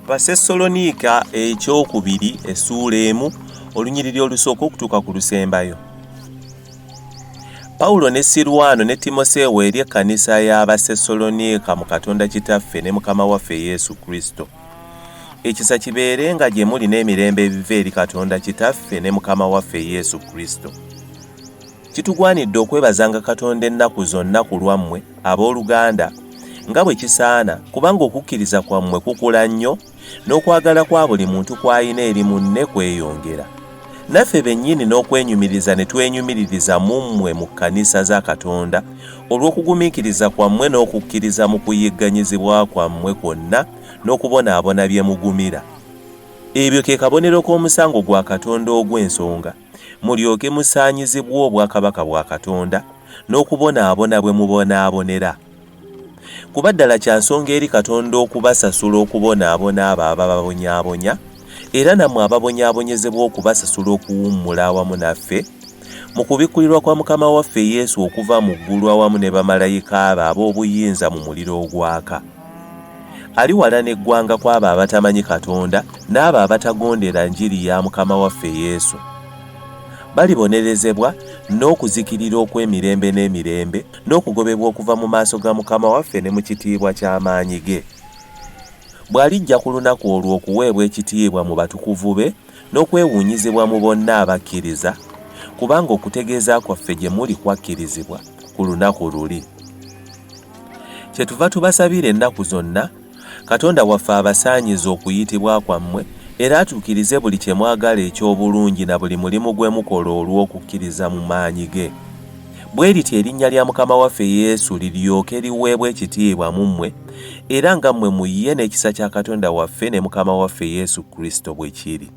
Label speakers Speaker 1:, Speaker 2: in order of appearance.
Speaker 1: Abasessaloniika ekyokubiri essuula emu olunyiriri olusooka okutuuka ku lusembayo. Pawulo ne Sirwano ne Timoseewo eri ekkanisa y'Abasessaloniika mu Katonda Kitaffe ne Mukama waffe Yesu Kristo. Ekisa kibeerenga gye muli n'emirembe ebiva eri Katonda Kitaffe ne Mukama waffe Yesu Kristo. Kitugwanidde okwebazanga Katonda ennaku zonna ku lwammwe abooluganda nga bwe kisaana, kubanga okukkiriza kwammwe kukula nnyo n'okwagala kwa buli muntu kw'alina eri munne kweyongera. Naffe bennyini n'okwenyumiriza ne twenyumiririza mu mmwe mu kkanisa za Katonda olw'okugumiikiriza kwammwe n'okukkiriza mu kuyigganyizibwa kwammwe kwonna n'okubonaabona bye mugumira. Ebyo ke kabonero k'omusango gwa Katonda ogw'ensonga, mulyoke musaanyizibwe obwakabaka bwa Katonda n'okubonaabona bwe mubonaabonera. Kuba ddala kya nsonga eri Katonda okubasasula okubonaabona abo abababonyaabonya, era nammwe ababonyaabonyezebwa okubasasula okuwummula awamu naffe mu kubikkulirwa kwa Mukama waffe Yesu okuva mu ggulu awamu ne bamalayika abe ab'obuyinza mu muliro ogwaka. Aliwalana eggwanga kw'abo abatamanyi Katonda n'abo abatagondera njiri ya Mukama waffe Yesu. Balibonerezebwa n'okuzikirira okw'emirembe n'emirembe n'okugobebwa okuva mu maaso ga Mukama waffe ne mu kitiibwa ky'amaanyi ge. Bw'alijja ku lunaku olwo okuweebwa ekitiibwa mu batukuvu be n'okwewuunyizibwa mu bonna abakkiriza, kubanga okutegeeza kwaffe gye muli kwakkirizibwa ku lunaku luli. Kyetuva tubasabira ennaku zonna, Katonda waffe abasaanyize okuyitibwa kwammwe era atuukirize buli kye mwagala eky'obulungi na buli mulimu gwe mukola olw'okukkiriza mu maanyi ge. Bwe lityo erinnya lya Mukama waffe Yesu liryoke liweebwe ekitiibwa mu mmwe, era nga mmwe mu ye n'ekisa kya Katonda waffe ne Mukama waffe Yesu Kristo bwe kiri.